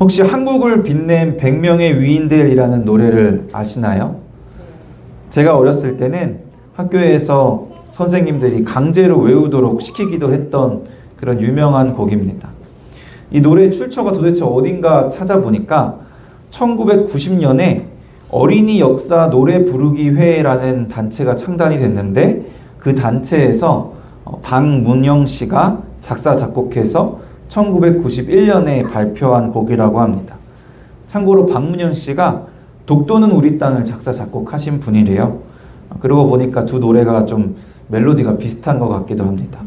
혹시 한국을 빛낸 100명의 위인들이라는 노래를 아시나요? 제가 어렸을 때는 학교에서 선생님들이 강제로 외우도록 시키기도 했던 그런 유명한 곡입니다. 이 노래의 출처가 도대체 어딘가 찾아보니까 1990년에 어린이 역사 노래 부르기 회라는 단체가 창단이 됐는데, 그 단체에서 박문영 씨가 작사 작곡해서 1991년에 발표한 곡이라고 합니다. 참고로 박문영 씨가 독도는 우리 땅을 작사 작곡하신 분이래요. 그러고 보니까 두 노래가 좀 멜로디가 비슷한 것 같기도 합니다.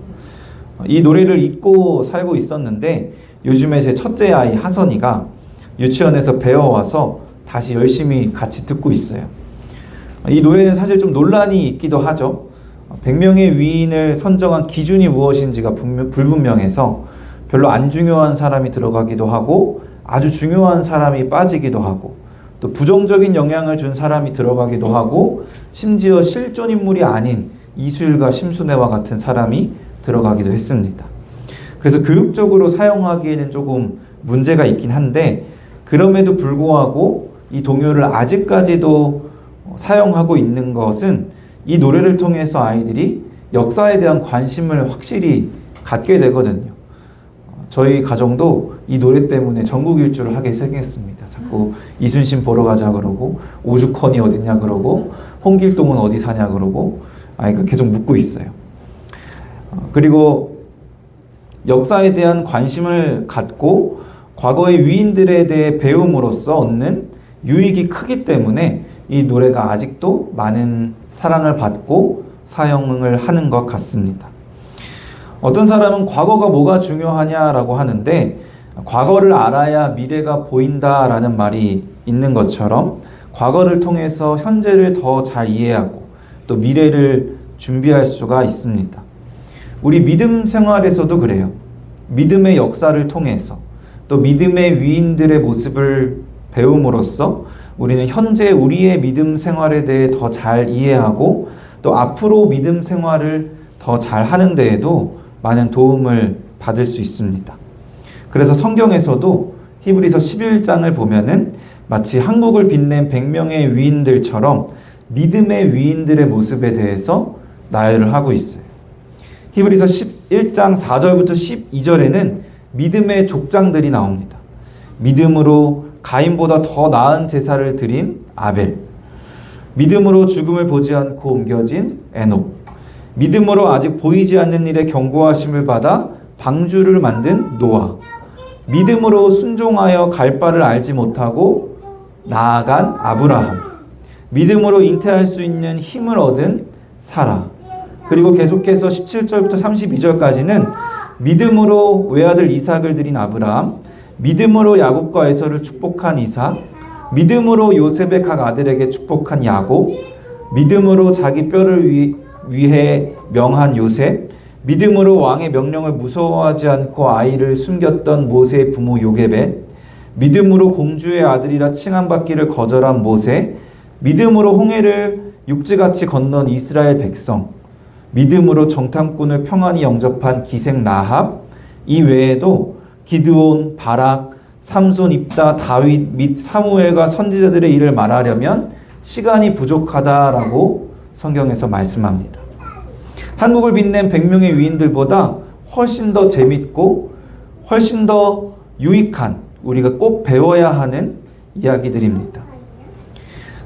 이 노래를 잊고 살고 있었는데 요즘에 제 첫째 아이 하선이가 유치원에서 배워와서 다시 열심히 같이 듣고 있어요. 이 노래는 사실 좀 논란이 있기도 하죠. 100명의 위인을 선정한 기준이 무엇인지가 불분명해서 별로 안 중요한 사람이 들어가기도 하고 아주 중요한 사람이 빠지기도 하고 또 부정적인 영향을 준 사람이 들어가기도 하고 심지어 실존 인물이 아닌 이수일과 심순애와 같은 사람이 들어가기도 했습니다. 그래서 교육적으로 사용하기에는 조금 문제가 있긴 한데, 그럼에도 불구하고 이 동요를 아직까지도 사용하고 있는 것은 이 노래를 통해서 아이들이 역사에 대한 관심을 확실히 갖게 되거든요. 저희 가정도 이 노래 때문에 전국 일주를 하게 생겼습니다. 자꾸 이순신 보러 가자 그러고, 오죽헌이 어딨냐 그러고, 홍길동은 어디 사냐 그러고, 아이가 계속 묻고 있어요. 그리고 역사에 대한 관심을 갖고 과거의 위인들에 대해 배움으로써 얻는 유익이 크기 때문에 이 노래가 아직도 많은 사랑을 받고 사용을 하는 것 같습니다. 어떤 사람은 과거가 뭐가 중요하냐라고 하는데, 과거를 알아야 미래가 보인다라는 말이 있는 것처럼 과거를 통해서 현재를 더 잘 이해하고 또 미래를 준비할 수가 있습니다. 우리 믿음 생활에서도 그래요. 믿음의 역사를 통해서 또 믿음의 위인들의 모습을 배움으로써 우리는 현재 우리의 믿음 생활에 대해 더 잘 이해하고 또 앞으로 믿음 생활을 더 잘 하는 데에도 많은 도움을 받을 수 있습니다. 그래서 성경에서도 히브리서 11장을 보면은 마치 한국을 빛낸 100명의 위인들처럼 믿음의 위인들의 모습에 대해서 나열을 하고 있어요. 히브리서 11장 4절부터 12절에는 믿음의 족장들이 나옵니다. 믿음으로 가인보다 더 나은 제사를 드린 아벨, 믿음으로 죽음을 보지 않고 옮겨진 에녹, 믿음으로 아직 보이지 않는 일에 경고하심을 받아 방주를 만든 노아, 믿음으로 순종하여 갈 바를 알지 못하고 나아간 아브라함, 믿음으로 잉태할 수 있는 힘을 얻은 사라. 그리고 계속해서 17절부터 32절까지는 믿음으로 외아들 이삭을 드린 아브라함, 믿음으로 야곱과 에서를 축복한 이삭, 믿음으로 요셉의 각 아들에게 축복한 야곱, 믿음으로 자기 뼈를 위해 명한 요셉, 믿음으로 왕의 명령을 무서워하지 않고 아이를 숨겼던 모세의 부모 요게벳, 믿음으로 공주의 아들이라 칭함받기를 거절한 모세, 믿음으로 홍해를 육지같이 건넌 이스라엘 백성, 믿음으로 정탐꾼을 평안히 영접한 기생 라합, 이 외에도 기드온, 바락, 삼손, 입다, 다윗 및 사무엘과 선지자들의 일을 말하려면 시간이 부족하다라고 성경에서 말씀합니다. 한국을 빛낸 100명의 위인들보다 훨씬 더 재밌고 훨씬 더 유익한, 우리가 꼭 배워야 하는 이야기들입니다.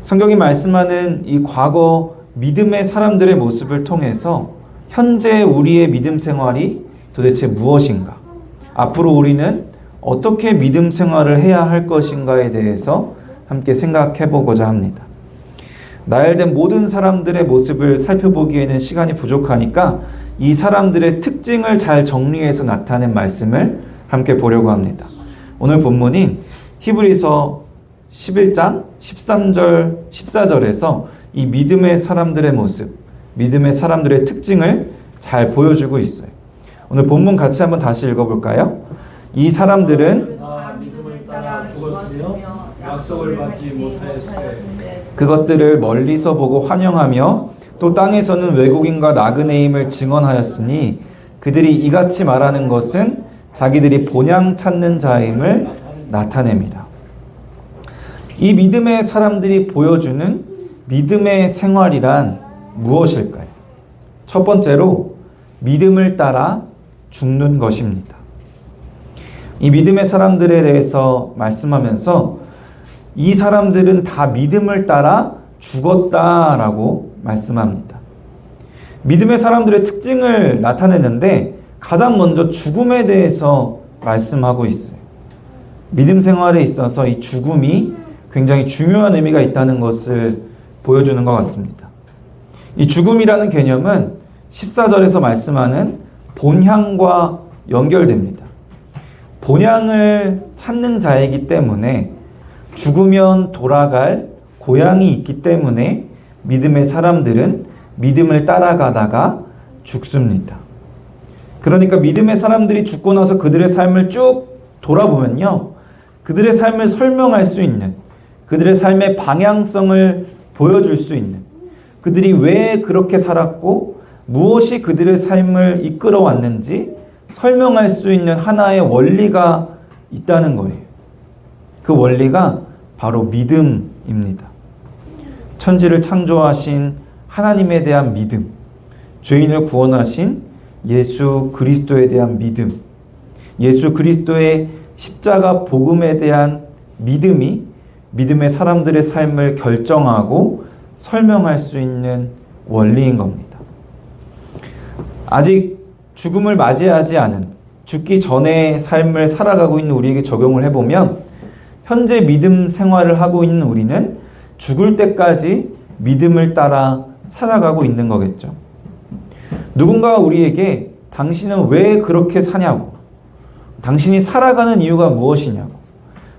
성경이 말씀하는 이 과거 믿음의 사람들의 모습을 통해서 현재 우리의 믿음 생활이 도대체 무엇인가? 앞으로 우리는 어떻게 믿음 생활을 해야 할 것인가에 대해서 함께 생각해 보고자 합니다. 나열된 모든 사람들의 모습을 살펴보기에는 시간이 부족하니까 이 사람들의 특징을 잘 정리해서 나타낸 말씀을 함께 보려고 합니다. 오늘 본문인 히브리서 11장 13절 14절에서 이 믿음의 사람들의 모습, 믿음의 사람들의 특징을 잘 보여주고 있어요. 오늘 본문 같이 한번 다시 읽어볼까요? 이 사람들은 믿음을 따라 죽었으며 약속을 받지 못하였으되 그것들을 멀리서 보고 환영하며 또 땅에서는 외국인과 나그네임을 증언하였으니 그들이 이같이 말하는 것은 자기들이 본향 찾는 자임을 나타냅니다. 이 믿음의 사람들이 보여주는 믿음의 생활이란 무엇일까요? 첫 번째로 믿음을 따라 죽는 것입니다. 이 믿음의 사람들에 대해서 말씀하면서 이 사람들은 다 믿음을 따라 죽었다라고 말씀합니다. 믿음의 사람들의 특징을 나타내는데 가장 먼저 죽음에 대해서 말씀하고 있어요. 믿음 생활에 있어서 이 죽음이 굉장히 중요한 의미가 있다는 것을 보여주는 것 같습니다. 이 죽음이라는 개념은 14절에서 말씀하는 본향과 연결됩니다. 본향을 찾는 자이기 때문에 죽으면 돌아갈 고향이 있기 때문에 믿음의 사람들은 믿음을 따라가다가 죽습니다. 그러니까 믿음의 사람들이 죽고 나서 그들의 삶을 쭉 돌아보면요, 그들의 삶을 설명할 수 있는, 그들의 삶의 방향성을 보여줄 수 있는, 그들이 왜 그렇게 살았고 무엇이 그들의 삶을 이끌어 왔는지 설명할 수 있는 하나의 원리가 있다는 거예요. 그 원리가 바로 믿음입니다. 천지를 창조하신 하나님에 대한 믿음, 죄인을 구원하신 예수 그리스도에 대한 믿음, 예수 그리스도의 십자가 복음에 대한 믿음이 믿음의 사람들의 삶을 결정하고 설명할 수 있는 원리인 겁니다. 아직 죽음을 맞이하지 않은, 죽기 전의 삶을 살아가고 있는 우리에게 적용을 해보면 현재 믿음 생활을 하고 있는 우리는 죽을 때까지 믿음을 따라 살아가고 있는 거겠죠. 누군가가 우리에게 당신은 왜 그렇게 사냐고, 당신이 살아가는 이유가 무엇이냐고,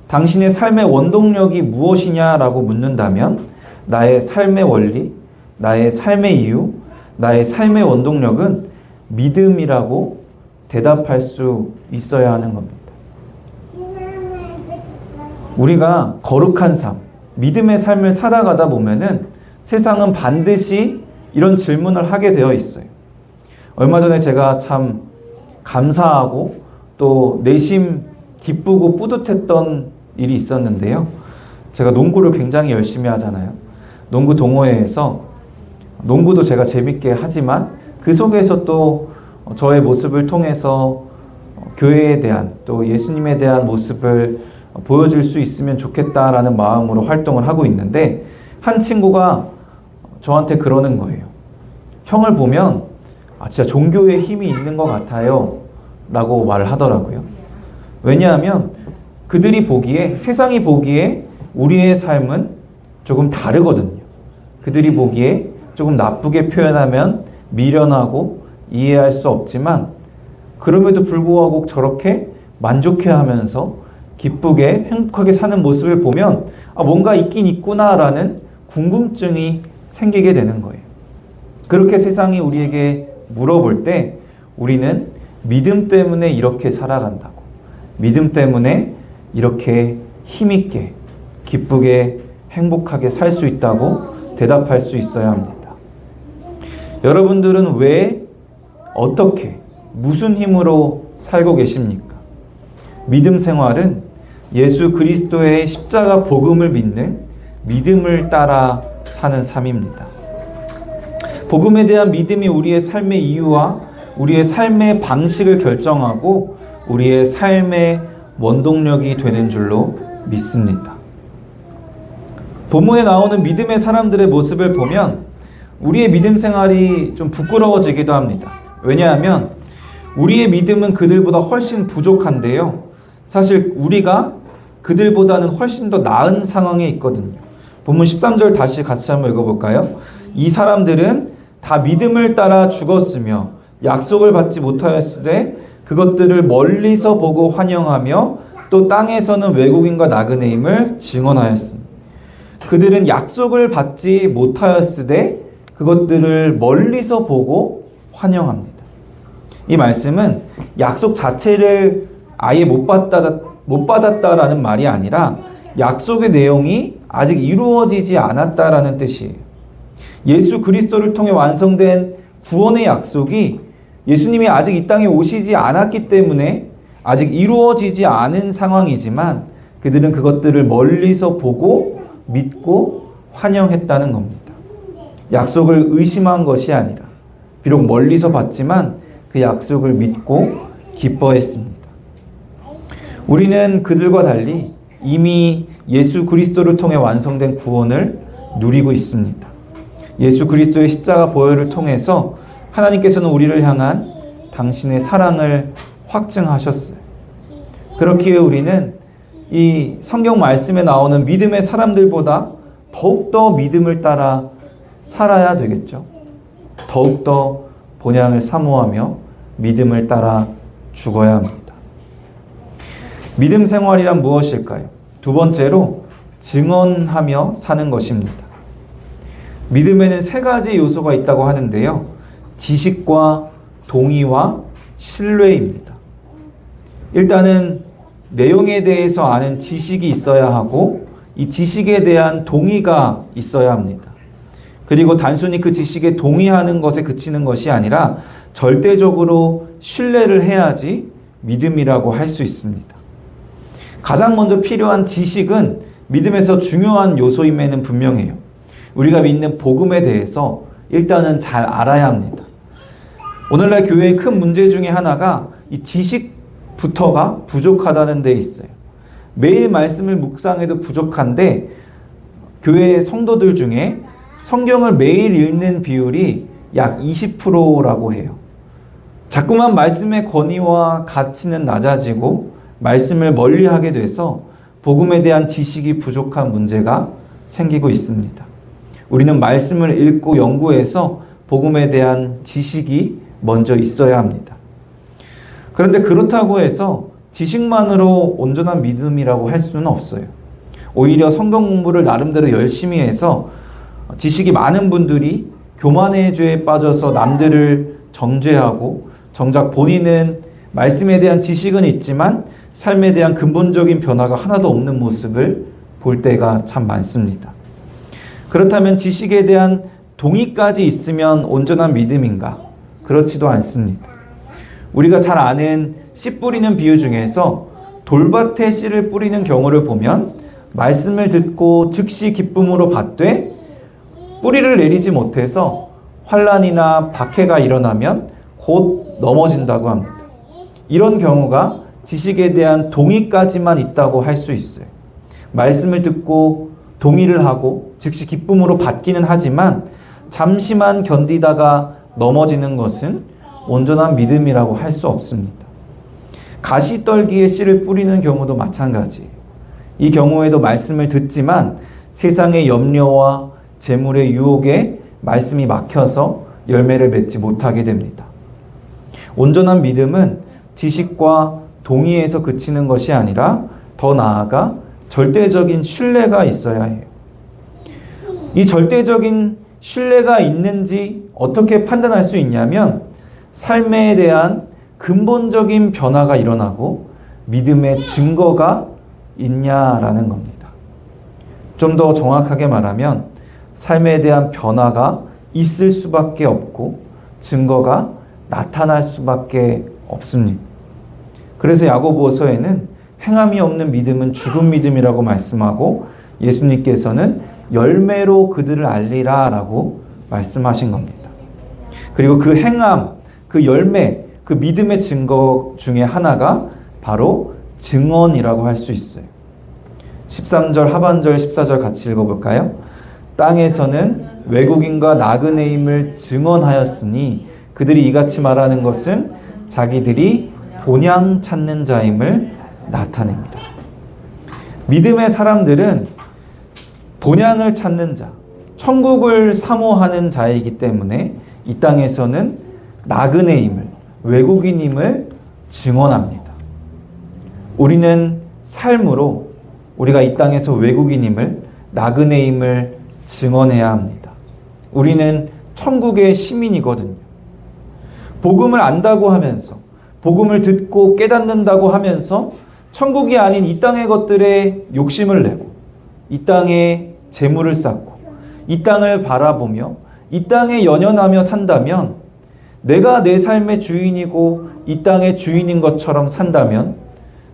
당신의 삶의 원동력이 무엇이냐라고 묻는다면 나의 삶의 원리, 나의 삶의 이유, 나의 삶의 원동력은 믿음이라고 대답할 수 있어야 하는 겁니다. 우리가 거룩한 삶, 믿음의 삶을 살아가다 보면은 세상은 반드시 이런 질문을 하게 되어 있어요. 얼마 전에 제가 참 감사하고 또 내심 기쁘고 뿌듯했던 일이 있었는데요. 제가 농구를 굉장히 열심히 하잖아요. 농구 동호회에서 농구도 제가 재밌게 하지만 그 속에서 또 저의 모습을 통해서 교회에 대한 또 예수님에 대한 모습을 보여줄 수 있으면 좋겠다라는 마음으로 활동을 하고 있는데 한 친구가 저한테 그러는 거예요. 형을 보면 진짜 종교에 힘이 있는 것 같아요 라고 말을 하더라고요. 왜냐하면 그들이 보기에, 세상이 보기에 우리의 삶은 조금 다르거든요. 그들이 보기에 조금 나쁘게 표현하면 미련하고 이해할 수 없지만 그럼에도 불구하고 저렇게 만족해하면서 기쁘게 행복하게 사는 모습을 보면 뭔가 있긴 있구나라는 궁금증이 생기게 되는 거예요. 그렇게 세상이 우리에게 물어볼 때 우리는 믿음 때문에 이렇게 살아간다고, 믿음 때문에 이렇게 힘있게 기쁘게 행복하게 살 수 있다고 대답할 수 있어야 합니다. 여러분들은 왜, 어떻게, 무슨 힘으로 살고 계십니까? 믿음 생활은 예수 그리스도의 십자가 복음을 믿는 믿음을 따라 사는 삶입니다. 복음에 대한 믿음이 우리의 삶의 이유와 우리의 삶의 방식을 결정하고 우리의 삶의 원동력이 되는 줄로 믿습니다. 본문에 나오는 믿음의 사람들의 모습을 보면 우리의 믿음 생활이 좀 부끄러워지기도 합니다. 왜냐하면 우리의 믿음은 그들보다 훨씬 부족한데요. 사실 우리가 그들보다는 훨씬 더 나은 상황에 있거든요. 본문 13절 다시 같이 한번 읽어볼까요? 이 사람들은 다 믿음을 따라 죽었으며 약속을 받지 못하였으되 그것들을 멀리서 보고 환영하며 또 땅에서는 외국인과 나그네임을 증언하였습니다. 그들은 약속을 받지 못하였으되 그것들을 멀리서 보고 환영합니다. 이 말씀은 약속 자체를 아예 못 받았다라는 말이 아니라 약속의 내용이 아직 이루어지지 않았다라는 뜻이에요. 예수 그리스도를 통해 완성된 구원의 약속이 예수님이 아직 이 땅에 오시지 않았기 때문에 아직 이루어지지 않은 상황이지만 그들은 그것들을 멀리서 보고 믿고 환영했다는 겁니다. 약속을 의심한 것이 아니라 비록 멀리서 봤지만 그 약속을 믿고 기뻐했습니다. 우리는 그들과 달리 이미 예수 그리스도를 통해 완성된 구원을 누리고 있습니다. 예수 그리스도의 십자가 보혈을 통해서 하나님께서는 우리를 향한 당신의 사랑을 확증하셨어요. 그렇기에 우리는 이 성경 말씀에 나오는 믿음의 사람들보다 더욱더 믿음을 따라 살아야 되겠죠. 더욱더 본향을 사모하며 믿음을 따라 죽어야 합니다. 믿음 생활이란 무엇일까요? 두 번째로 증언하며 사는 것입니다. 믿음에는 세 가지 요소가 있다고 하는데요. 지식과 동의와 신뢰입니다. 일단은 내용에 대해서 아는 지식이 있어야 하고 이 지식에 대한 동의가 있어야 합니다. 그리고 단순히 그 지식에 동의하는 것에 그치는 것이 아니라 절대적으로 신뢰를 해야지 믿음이라고 할 수 있습니다. 가장 먼저 필요한 지식은 믿음에서 중요한 요소임에는 분명해요. 우리가 믿는 복음에 대해서 일단은 잘 알아야 합니다. 오늘날 교회의 큰 문제 중에 하나가 이 지식부터가 부족하다는 데 있어요. 매일 말씀을 묵상해도 부족한데 교회 성도들 중에 성경을 매일 읽는 비율이 약 20%라고 해요. 자꾸만 말씀의 권위와 가치는 낮아지고 말씀을 멀리하게 돼서 복음에 대한 지식이 부족한 문제가 생기고 있습니다. 우리는 말씀을 읽고 연구해서 복음에 대한 지식이 먼저 있어야 합니다. 그런데 그렇다고 해서 지식만으로 온전한 믿음이라고 할 수는 없어요. 오히려 성경 공부를 나름대로 열심히 해서 지식이 많은 분들이 교만의 죄에 빠져서 남들을 정죄하고 정작 본인은 말씀에 대한 지식은 있지만 삶에 대한 근본적인 변화가 하나도 없는 모습을 볼 때가 참 많습니다. 그렇다면 지식에 대한 동의까지 있으면 온전한 믿음인가? 그렇지도 않습니다. 우리가 잘 아는 씨 뿌리는 비유 중에서 돌밭에 씨를 뿌리는 경우를 보면 말씀을 듣고 즉시 기쁨으로 받되 뿌리를 내리지 못해서 환난이나 박해가 일어나면 곧 넘어진다고 합니다. 이런 경우가 지식에 대한 동의까지만 있다고 할 수 있어요. 말씀을 듣고 동의를 하고 즉시 기쁨으로 받기는 하지만 잠시만 견디다가 넘어지는 것은 온전한 믿음이라고 할 수 없습니다. 가시떨기에 씨를 뿌리는 경우도 마찬가지예요. 이 경우에도 말씀을 듣지만 세상의 염려와 재물의 유혹에 말씀이 막혀서 열매를 맺지 못하게 됩니다. 온전한 믿음은 지식과 동의에서 그치는 것이 아니라 더 나아가 절대적인 신뢰가 있어야 해요. 이 절대적인 신뢰가 있는지 어떻게 판단할 수 있냐면 삶에 대한 근본적인 변화가 일어나고 믿음의 증거가 있냐라는 겁니다. 좀 더 정확하게 말하면 삶에 대한 변화가 있을 수밖에 없고 증거가 나타날 수밖에 없습니다. 그래서 야고보서에는 행함이 없는 믿음은 죽은 믿음이라고 말씀하고 예수님께서는 열매로 그들을 알리라 라고 말씀하신 겁니다. 그리고 그 행함, 그 열매, 그 믿음의 증거 중에 하나가 바로 증언이라고 할 수 있어요. 13절 하반절 14절 같이 읽어볼까요? 땅에서는 외국인과 나그네임을 증언하였으니 그들이 이같이 말하는 것은 자기들이 본향 찾는 자임을 나타냅니다. 믿음의 사람들은 본향을 찾는 자, 천국을 사모하는 자이기 때문에 이 땅에서는 나그네임을, 외국인임을 증언합니다. 우리는 삶으로 우리가 이 땅에서 외국인임을, 나그네임을 증언해야 합니다. 우리는 천국의 시민이거든요. 복음을 안다고 하면서, 복음을 듣고 깨닫는다고 하면서 천국이 아닌 이 땅의 것들에 욕심을 내고 이 땅에 재물을 쌓고 이 땅을 바라보며 이 땅에 연연하며 산다면, 내가 내 삶의 주인이고 이 땅의 주인인 것처럼 산다면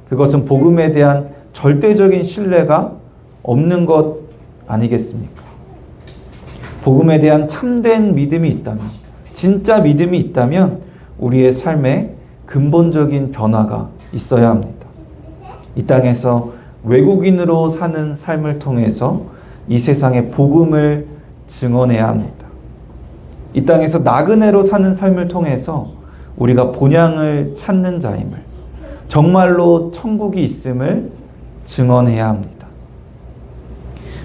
그것은 복음에 대한 절대적인 신뢰가 없는 것 아니겠습니까? 복음에 대한 참된 믿음이 있다면, 진짜 믿음이 있다면 우리의 삶에 근본적인 변화가 있어야 합니다. 이 땅에서 외국인으로 사는 삶을 통해서 이 세상의 복음을 증언해야 합니다. 이 땅에서 나그네로 사는 삶을 통해서 우리가 본향을 찾는 자임을, 정말로 천국이 있음을 증언해야 합니다.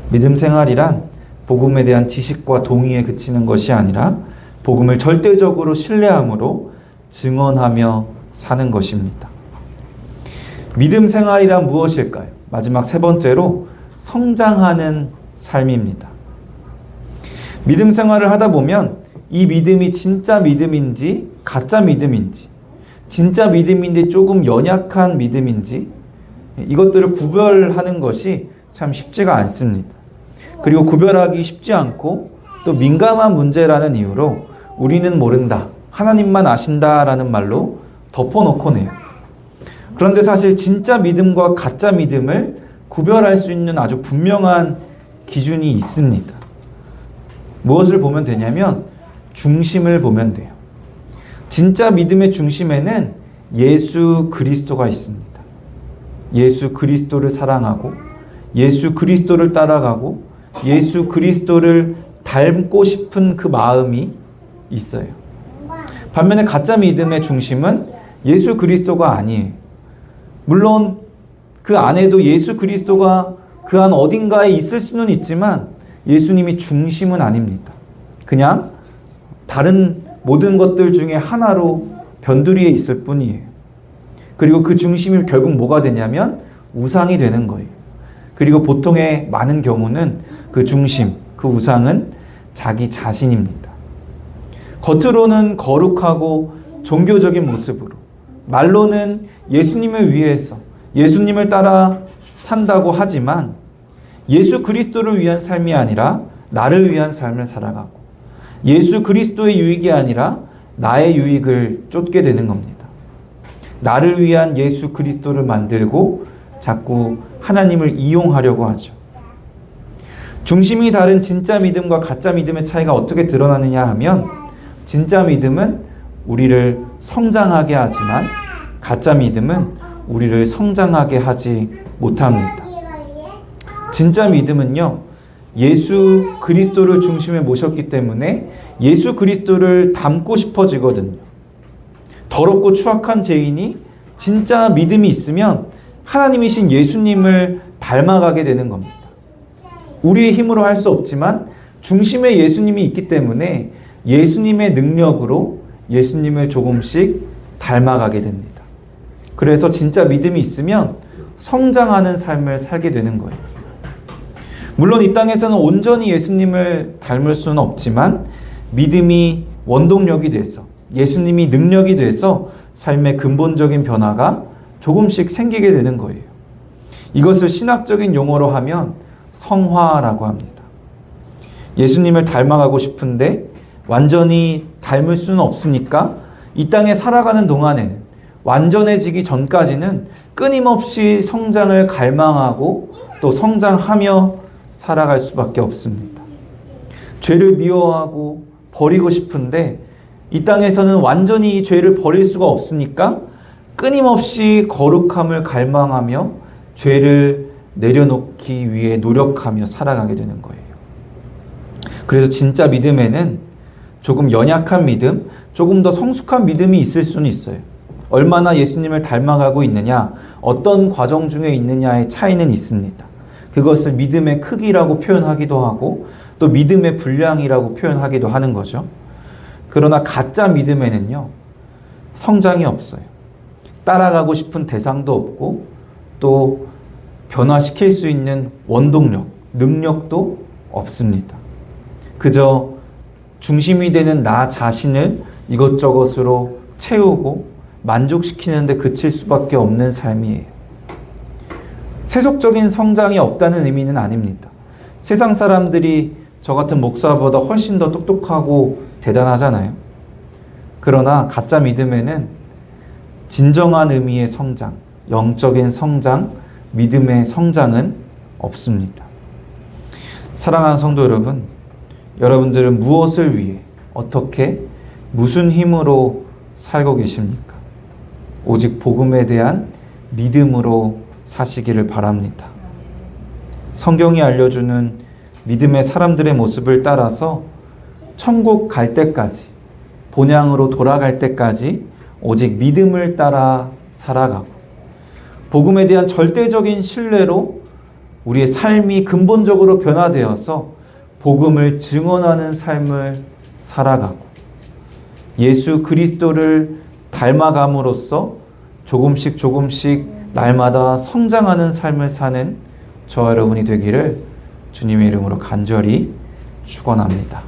믿음 생활이란 복음에 대한 지식과 동의에 그치는 것이 아니라 복음을 절대적으로 신뢰함으로 증언하며 사는 것입니다. 믿음 생활이란 무엇일까요? 마지막 세 번째로 성장하는 삶입니다. 믿음 생활을 하다 보면 이 믿음이 진짜 믿음인지 가짜 믿음인지, 진짜 믿음인데 조금 연약한 믿음인지 이것들을 구별하는 것이 참 쉽지가 않습니다. 그리고 구별하기 쉽지 않고 또 민감한 문제라는 이유로 우리는 모른다, 하나님만 아신다라는 말로 덮어놓곤 해요. 그런데 사실 진짜 믿음과 가짜 믿음을 구별할 수 있는 아주 분명한 기준이 있습니다. 무엇을 보면 되냐면 중심을 보면 돼요. 진짜 믿음의 중심에는 예수 그리스도가 있습니다. 예수 그리스도를 사랑하고 예수 그리스도를 따라가고 예수 그리스도를 닮고 싶은 그 마음이 있어요. 반면에 가짜 믿음의 중심은 예수 그리스도가 아니에요. 물론 그 안에도 예수 그리스도가 그 안 어딘가에 있을 수는 있지만 예수님이 중심은 아닙니다. 그냥 다른 모든 것들 중에 하나로 변두리에 있을 뿐이에요. 그리고 그 중심이 결국 뭐가 되냐면 우상이 되는 거예요. 그리고 보통의 많은 경우는 그 중심, 그 우상은 자기 자신입니다. 겉으로는 거룩하고 종교적인 모습으로, 말로는 예수님을 위해서 예수님을 따라 산다고 하지만 예수 그리스도를 위한 삶이 아니라 나를 위한 삶을 살아가고 예수 그리스도의 유익이 아니라 나의 유익을 쫓게 되는 겁니다. 나를 위한 예수 그리스도를 만들고 자꾸 하나님을 이용하려고 하죠. 중심이 다른 진짜 믿음과 가짜 믿음의 차이가 어떻게 드러나느냐 하면 진짜 믿음은 우리를 성장하게 하지만 가짜 믿음은 우리를 성장하게 하지 못합니다. 진짜 믿음은요, 예수 그리스도를 중심에 모셨기 때문에 예수 그리스도를 닮고 싶어지거든요. 더럽고 추악한 죄인이 진짜 믿음이 있으면 하나님이신 예수님을 닮아가게 되는 겁니다. 우리의 힘으로 할 수 없지만 중심에 예수님이 있기 때문에 예수님의 능력으로 예수님을 조금씩 닮아가게 됩니다. 그래서 진짜 믿음이 있으면 성장하는 삶을 살게 되는 거예요. 물론 이 땅에서는 온전히 예수님을 닮을 수는 없지만 믿음이 원동력이 돼서 예수님이 능력이 돼서 삶의 근본적인 변화가 조금씩 생기게 되는 거예요. 이것을 신학적인 용어로 하면 성화라고 합니다. 예수님을 닮아가고 싶은데 완전히 닮을 수는 없으니까 이 땅에 살아가는 동안에는 완전해지기 전까지는 끊임없이 성장을 갈망하고 또 성장하며 살아갈 수밖에 없습니다. 죄를 미워하고 버리고 싶은데 이 땅에서는 완전히 이 죄를 버릴 수가 없으니까 끊임없이 거룩함을 갈망하며 죄를 내려놓기 위해 노력하며 살아가게 되는 거예요. 그래서 진짜 믿음에는 조금 연약한 믿음, 조금 더 성숙한 믿음이 있을 수는 있어요. 얼마나 예수님을 닮아가고 있느냐, 어떤 과정 중에 있느냐의 차이는 있습니다. 그것을 믿음의 크기라고 표현하기도 하고 또 믿음의 분량이라고 표현하기도 하는 거죠. 그러나 가짜 믿음에는요, 성장이 없어요. 따라가고 싶은 대상도 없고 또 변화시킬 수 있는 원동력, 능력도 없습니다. 그저 중심이 되는 나 자신을 이것저것으로 채우고 만족시키는 데 그칠 수밖에 없는 삶이에요. 세속적인 성장이 없다는 의미는 아닙니다. 세상 사람들이 저 같은 목사보다 훨씬 더 똑똑하고 대단하잖아요. 그러나 가짜 믿음에는 진정한 의미의 성장, 영적인 성장, 믿음의 성장은 없습니다. 사랑하는 성도 여러분, 여러분들은 무엇을 위해, 어떻게, 무슨 힘으로 살고 계십니까? 오직 복음에 대한 믿음으로 사시기를 바랍니다. 성경이 알려주는 믿음의 사람들의 모습을 따라서 천국 갈 때까지, 본향으로 돌아갈 때까지 오직 믿음을 따라 살아가고, 복음에 대한 절대적인 신뢰로 우리의 삶이 근본적으로 변화되어서 복음을 증언하는 삶을 살아가고, 예수 그리스도를 닮아감으로써 조금씩 날마다 성장하는 삶을 사는 저와 여러분이 되기를 주님의 이름으로 간절히 축원합니다.